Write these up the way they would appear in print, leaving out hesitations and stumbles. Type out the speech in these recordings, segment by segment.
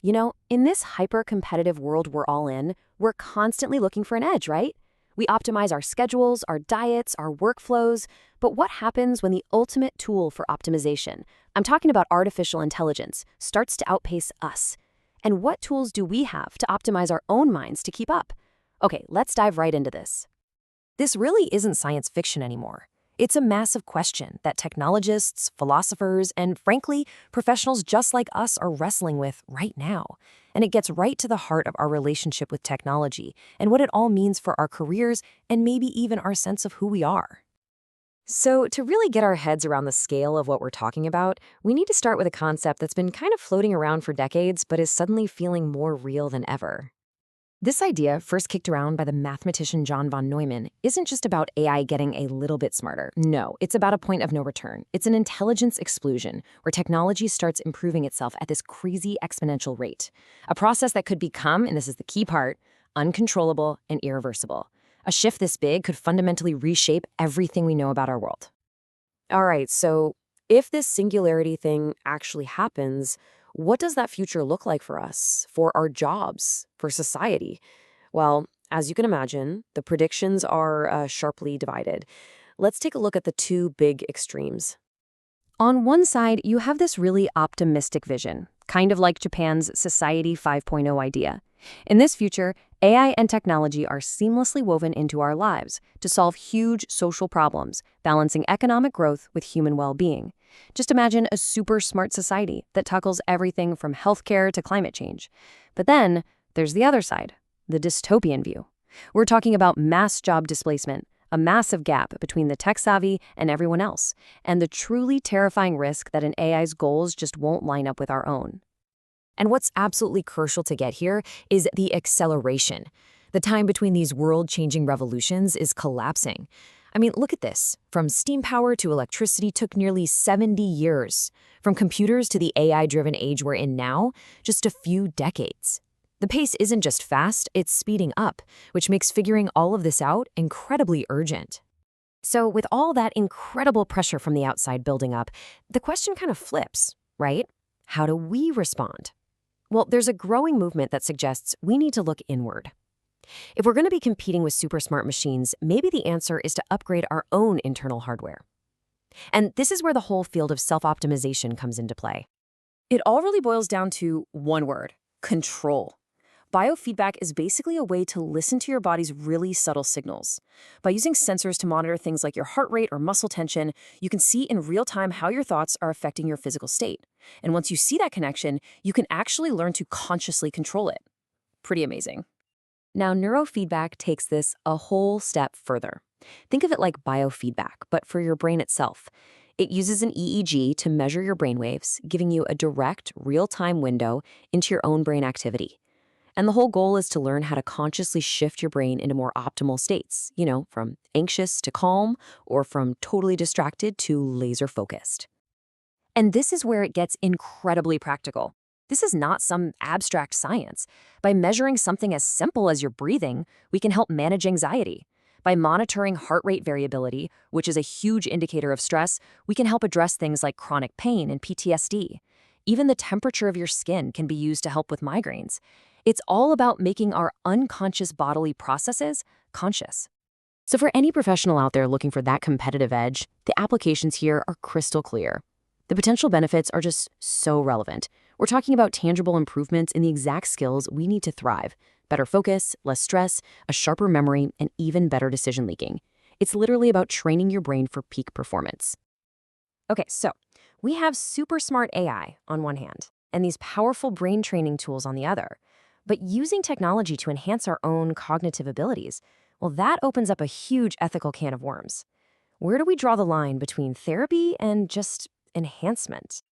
In this hyper-competitive world we're all in, we're constantly looking for an edge, right? We optimize our schedules, our diets, our workflows, but what happens when the ultimate tool for optimization, I'm talking about artificial intelligence, starts to outpace us? And what tools do we have to optimize our own minds to keep up? Okay, let's dive right into this. This really isn't science fiction anymore. It's a massive question that technologists, philosophers, and frankly, professionals just like us are wrestling with right now. And it gets right to the heart of our relationship with technology and what it all means for our careers and maybe even our sense of who we are. So, to really get our heads around the scale of what we're talking about, we need to start with a concept that's been kind of floating around for decades but is suddenly feeling more real than ever. This idea, first kicked around by the mathematician John von Neumann, isn't just about AI getting a little bit smarter. No, it's about a point of no return. It's an intelligence explosion, where technology starts improving itself at this crazy exponential rate. A process that could become, and this is the key part, uncontrollable and irreversible. A shift this big could fundamentally reshape everything we know about our world. All right, so if this singularity thing actually happens, what does that future look like for us, for our jobs, for society? Well, as you can imagine, the predictions are sharply divided. Let's take a look at the two big extremes. On one side, you have this really optimistic vision, kind of like Japan's Society 5.0 idea. In this future, AI and technology are seamlessly woven into our lives to solve huge social problems, balancing economic growth with human well-being. Just imagine a super smart society that tackles everything from healthcare to climate change. But then there's the other side, the dystopian view. We're talking about mass job displacement, a massive gap between the tech-savvy and everyone else, and the truly terrifying risk that an AI's goals just won't line up with our own. And what's absolutely crucial to get here is the acceleration. The time between these world-changing revolutions is collapsing. I mean, look at this. From steam power to electricity took nearly 70 years. From computers to the AI-driven age we're in now, just a few decades. The pace isn't just fast, it's speeding up, which makes figuring all of this out incredibly urgent. So with all that incredible pressure from the outside building up, the question kind of flips, right? How do we respond? Well, there's a growing movement that suggests we need to look inward. If we're going to be competing with super smart machines, maybe the answer is to upgrade our own internal hardware. And this is where the whole field of self-optimization comes into play. It all really boils down to one word: control. Biofeedback is basically a way to listen to your body's really subtle signals. By using sensors to monitor things like your heart rate or muscle tension, you can see in real time how your thoughts are affecting your physical state. And once you see that connection, you can actually learn to consciously control it. Pretty amazing. Now, neurofeedback takes this a whole step further. Think of it like biofeedback, but for your brain itself. It uses an EEG to measure your brainwaves, giving you a direct, real-time window into your own brain activity. And the whole goal is to learn how to consciously shift your brain into more optimal states, from anxious to calm, or from totally distracted to laser-focused. And this is where it gets incredibly practical. This is not some abstract science. By measuring something as simple as your breathing, we can help manage anxiety. By monitoring heart rate variability, which is a huge indicator of stress, we can help address things like chronic pain and PTSD. Even the temperature of your skin can be used to help with migraines. It's all about making our unconscious bodily processes conscious. So for any professional out there looking for that competitive edge, the applications here are crystal clear. The potential benefits are just so relevant. We're talking about tangible improvements in the exact skills we need to thrive: better focus, less stress, a sharper memory, and even better decision-making. It's literally about training your brain for peak performance. Okay, so we have super smart AI on one hand, and these powerful brain training tools on the other. But using technology to enhance our own cognitive abilities, well, that opens up a huge ethical can of worms. Where do we draw the line between therapy and just enhancement?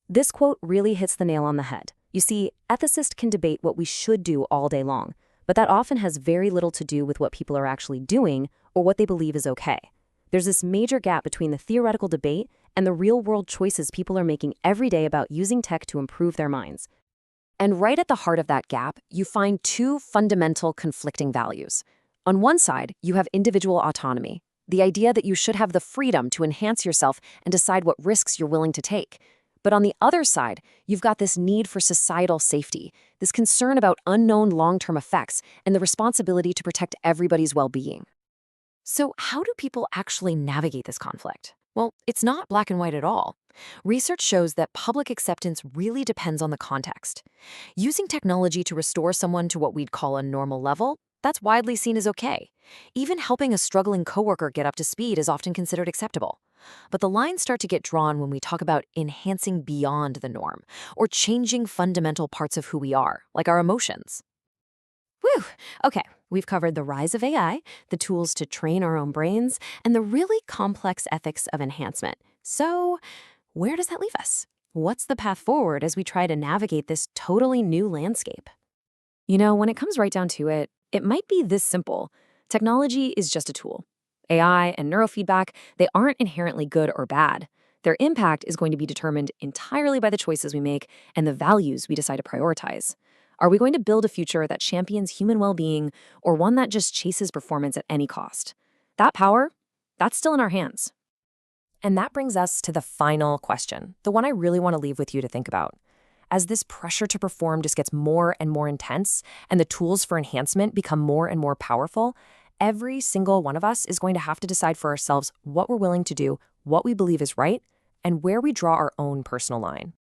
This quote really hits the nail on the head. You see, ethicists can debate what we should do all day long, but that often has very little to do with what people are actually doing or what they believe is okay. There's this major gap between the theoretical debate and the real-world choices people are making every day about using tech to improve their minds. And right at the heart of that gap, you find two fundamental conflicting values. On one side, you have individual autonomy, the idea that you should have the freedom to enhance yourself and decide what risks you're willing to take. But on the other side, you've got this need for societal safety, this concern about unknown long-term effects, and the responsibility to protect everybody's well-being. So, how do people actually navigate this conflict? Well, it's not black and white at all. Research shows that public acceptance really depends on the context. Using technology to restore someone to what we'd call a normal level, that's widely seen as okay. Even helping a struggling coworker get up to speed is often considered acceptable. But the lines start to get drawn when we talk about enhancing beyond the norm or changing fundamental parts of who we are, like our emotions. Whew. Okay, we've covered the rise of AI, the tools to train our own brains, and the really complex ethics of enhancement. So, where does that leave us? What's the path forward as we try to navigate this totally new landscape? When it comes right down to it, it might be this simple. Technology is just a tool. AI and neurofeedback, they aren't inherently good or bad. Their impact is going to be determined entirely by the choices we make and the values we decide to prioritize. Are we going to build a future that champions human well-being or one that just chases performance at any cost? That power, that's still in our hands. And that brings us to the final question, the one I really want to leave with you to think about. As this pressure to perform just gets more and more intense and the tools for enhancement become more and more powerful, every single one of us is going to have to decide for ourselves what we're willing to do, what we believe is right, and where we draw our own personal line.